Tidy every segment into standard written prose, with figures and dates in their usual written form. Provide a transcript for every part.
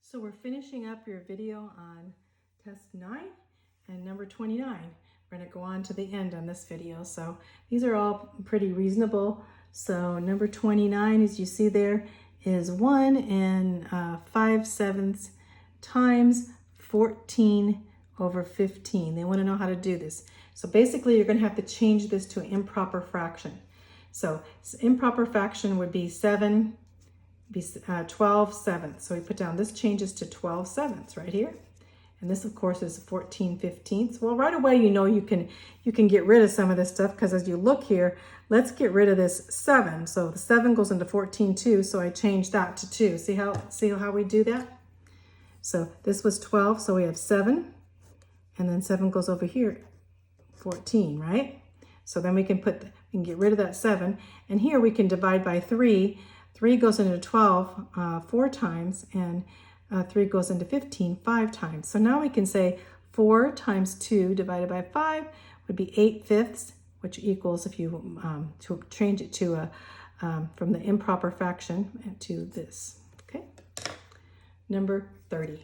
So we're finishing up your video on test 9 and number 29. We're going to go on to the end on this video. So these are all pretty reasonable. So number 29, as you see there, is 1 5/7 times 14 over 15. They want to know how to do this. So basically you're going to have to change this to an improper fraction. So improper fraction would be 12 sevenths. So we put down, this changes to 12 sevenths right here. And this of course is 14 fifteenths. Well, right away, you know, you can get rid of some of this stuff, because as you look here, let's get rid of this 7. So the 7 goes into 14 too. So I changed that to 2. See how we do that? So this was 12. So we have 7, and then 7 goes over here, 14, right? So then we can get rid of that 7. And here we can divide by 3. 3 goes into 12 4 times, and 3 goes into 15 5 times. So now we can say 4 times 2 divided by 5 would be 8/5, which equals, if you to change it to from the improper fraction to this. Okay, number 30.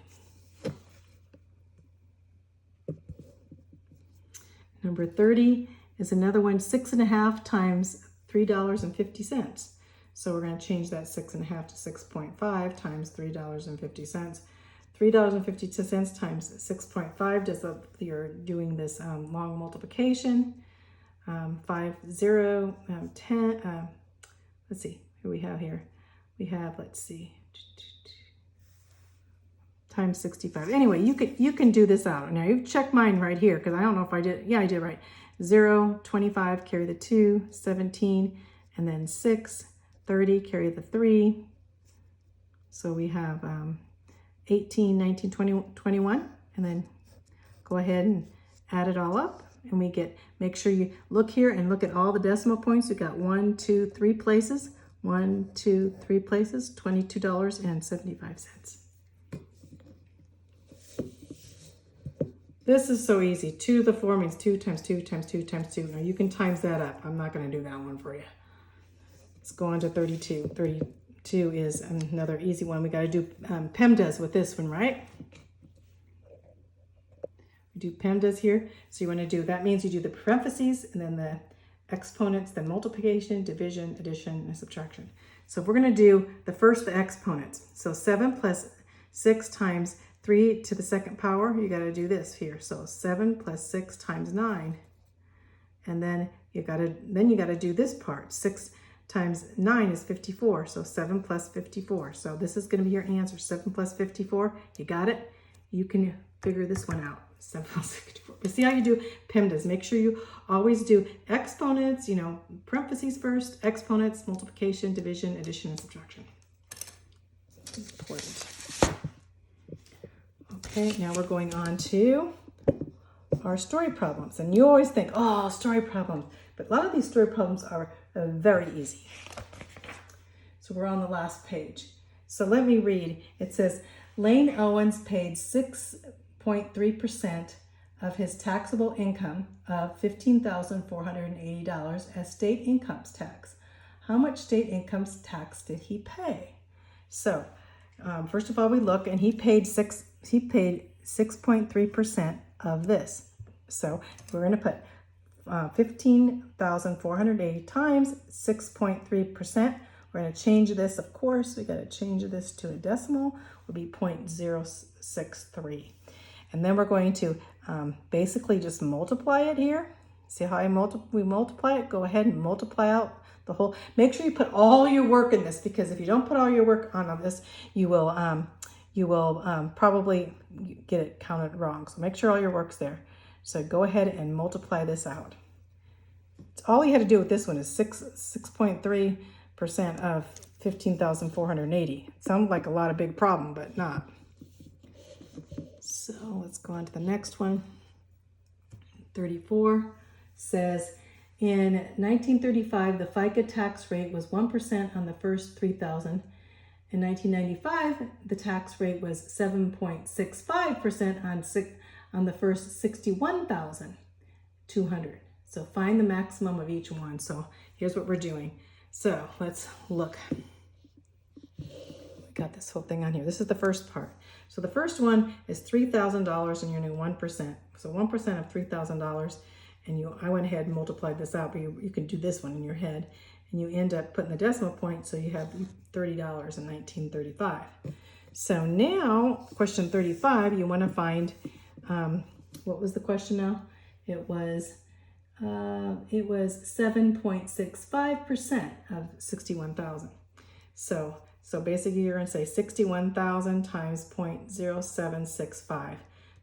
Number 30 is another one, 6.5 times $3.50. So we're going to change that 6.5 to 6.5 times $3.50. $3.50 times 6.5 does you're doing this long multiplication. 5, 0, 10. Let's see, who we have here. We have, let's see, times 65. Anyway, you can do this out. Now you've checked mine right here, because I don't know if I did. Yeah, I did right. 0, 25, carry the 2, 17, and then 6. 30, carry the 3. So we have 18, 19, 20, 21, and then go ahead and add it all up. And we get, make sure you look here and look at all the decimal points. You got 1, 2, 3 places, 1, 2, 3 places, $22.75. This is so easy. 2 to the 4 means 2 times 2 times 2 times 2. Now you can times that up. I'm not going to do that one for you. Let's go on to 32. 32 is another easy one. We got to do PEMDAS with this one, right? We do PEMDAS here. So you want to do, that means you do the parentheses and then the exponents, then multiplication, division, addition, and subtraction. So if we're going to do the exponents. So 7 plus 6 times 3 to the second power, you got to do this here. So 7 plus 6 times 9. And then you got to do this part. 6 times 9 is 54, so 7 plus 54. So this is going to be your answer, 7 plus 54. You got it? You can figure this one out, 7 plus 54. But see how you do PEMDAS. Make sure you always do exponents, you know, parentheses first, exponents, multiplication, division, addition, and subtraction. Important. Okay, now we're going on to our story problems. And you always think, oh, story problems. But a lot of these story problems are very easy. So we're on the last page. So let me read. It says, Lane Owens paid 6.3% of his taxable income of $15,480 as state income tax. How much state income tax did he pay? So first of all, we look, and he paid 6.3% of this. So we're going to put 15,480 times 6.3%. We're going to change this, of course. We got to change this to a decimal. Will be 0.063. And then we're going to basically just multiply it here. See how we multiply it? Go ahead and multiply out the whole. Make sure you put all your work in this, because if you don't put all your work on this, you will probably get it counted wrong. So make sure all your work's there. So go ahead and multiply this out. All you had to do with this one is 6.3% of 15,480. Sounds like a lot of big problem, but not. So let's go on to the next one. 34 says, in 1935, the FICA tax rate was 1% on the first 3,000. In 1995, the tax rate was 7.65% on the first 61,200. So find the maximum of each one. So here's what we're doing. So let's look. got this whole thing on here. This is the first part. So the first one is $3,000 and you're doing 1%. So 1% of $3,000, and I went ahead and multiplied this out, but you can do this one in your head, and you end up putting the decimal point, so you have $30 in 1935. So now, question 35, you want to find, what was the question now? It was 7.65% of 61,000. So basically you're going to say 61,000 times 0.0765.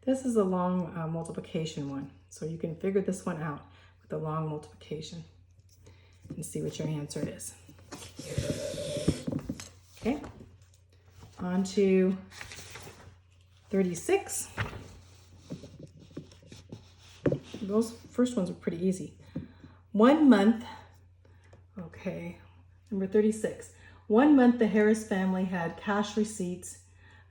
This is a long multiplication one. So you can figure this one out with a long multiplication and see what your answer is. Okay, on to 36. Those first ones are pretty easy. 1 month, okay, number 36. 1 month the Harris family had cash receipts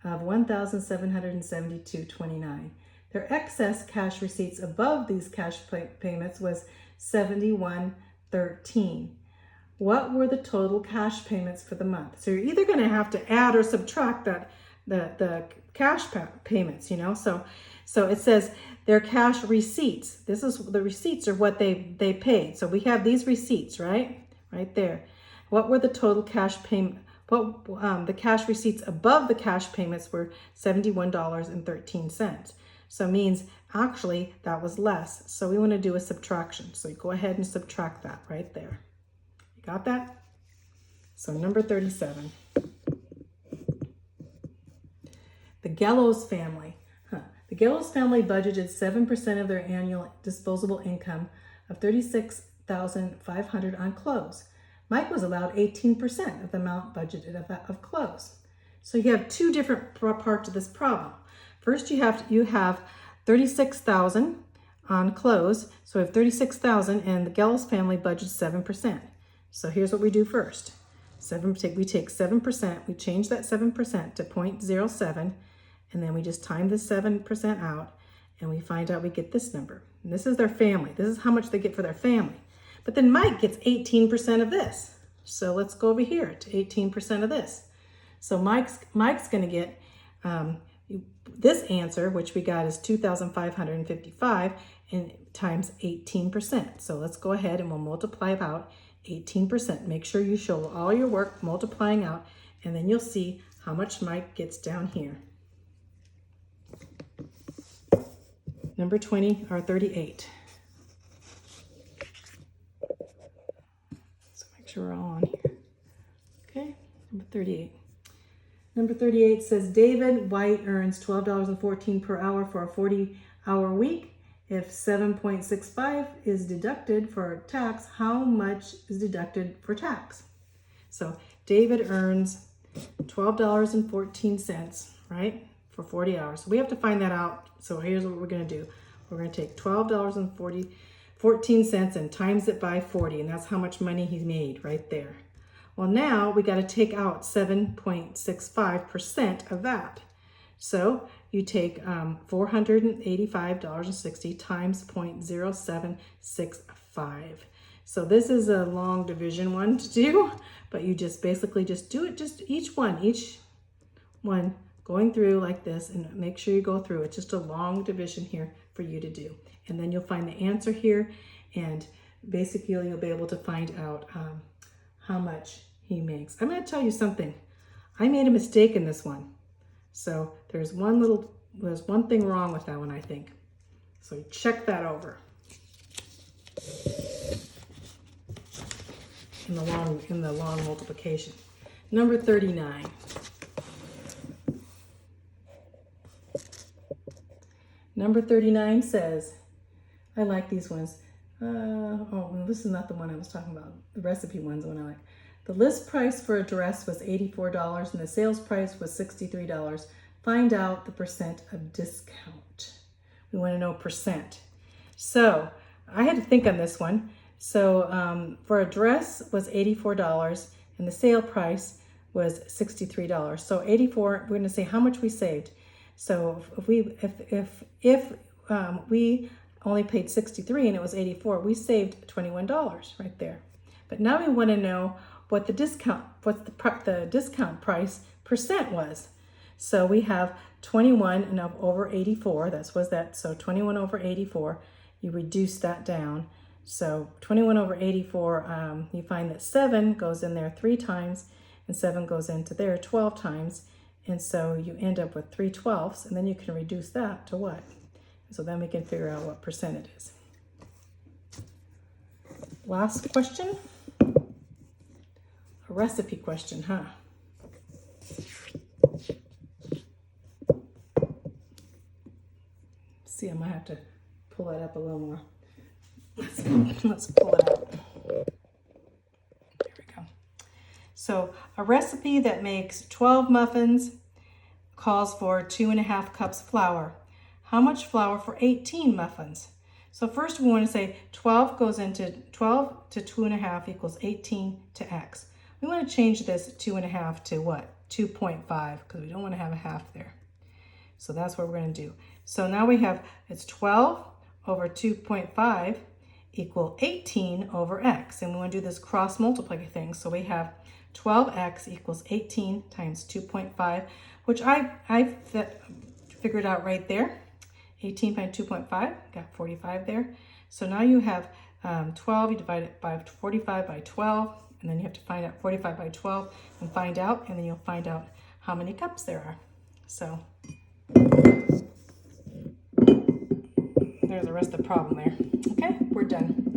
of $1,772.29. Their excess cash receipts above these cash payments was $71.13. What were the total cash payments for the month? So you're either going to have to add or subtract that the cash payments, you know. So it says their cash receipts. This is the receipts are what they paid. So we have these receipts, right there. What were the total cash payment? What the cash receipts above the cash payments were $71.13. So it means actually that was less. So we want to do a subtraction. So you go ahead and subtract that right there. You got that? So number 37. The Gellos family. The Gellos family budgeted 7% of their annual disposable income of $36,500 on clothes. Mike was allowed 18% of the amount budgeted of clothes. So you have two different parts of this problem. First, you have $36,000 on clothes. So we have $36,000, and the Gellos family budgets 7%. So here's what we do first. We take 7%. We change that 7% to 0.07, and then we just time the 7% out, and we find out we get this number. And this is their family. This is how much they get for their family. But then Mike gets 18% of this. So let's go over here to 18% of this. So Mike's going to get this answer, which we got is 2,555 and times 18%. So let's go ahead and we'll multiply about 18%. Make sure you show all your work multiplying out, and then you'll see how much Mike gets down here. Number 20 or 38. Sure we're all on here. Okay, number 38. Number 38 says David White earns $12.14 per hour for a 40-hour week. If 7.65 is deducted for tax, how much is deducted for tax? So David earns $12.14, right, for 40 hours. So we have to find that out. So here's what we're going to do. We're going to take $12.14 and times it by 40, and that's how much money he made right there. Well, now we got to take out 7.65% of that. So you take $485.60 times 0.0765. So this is a long division one to do, but you just basically just do it, just each one going through like this, and make sure you go through. It's just a long division here for you to do. And then you'll find the answer here, and basically you'll be able to find out how much he makes. I'm going to tell you something. I made a mistake in this one. So there's one thing wrong with that one, I think. So check that over. In the long multiplication. Number 39. Number 39 says, I like these ones. This is not the one I was talking about. The recipe one's the one I like. The list price for a dress was $84 and the sales price was $63. Find out the percent of discount. We want to know percent. So I had to think on this one. So for a dress was $84 and the sale price was $63. So 84, we're going to say how much we saved. So if we only paid 63 and it was 84, we saved $21 right there. But now we want to know what the discount price percent was. So we have 21 and over 84. So 21 over 84. You reduce that down. So 21 over 84, you find that 7 goes in there 3 times, and 7 goes into there 12 times. And so you end up with 3/12, and then you can reduce that to what? So then we can figure out what percent it is. Last question. A recipe question, huh? See, I might have to pull it up a little more. Let's pull it out. There we go. So a recipe that makes 12 muffins calls for 2.5 cups flour. How much flour for 18 muffins? So first we want to say 12 goes into 12 to 2.5 equals 18 to x. We want to change this 2.5 to what? 2.5, because we don't want to have a half there. So that's what we're going to do. So now we have, it's 12 over 2.5 equal 18 over x. And we want to do this cross multiply thing. So we have 12x equals 18 times 2.5, which I figured out right there. 18 times 2.5, got 45 there. So now you have 12, you divide it by 45 by 12, and then you have to find out 45 by 12 and find out, and then you'll find out how many cups there are. So there's the rest of the problem there. Okay, we're done.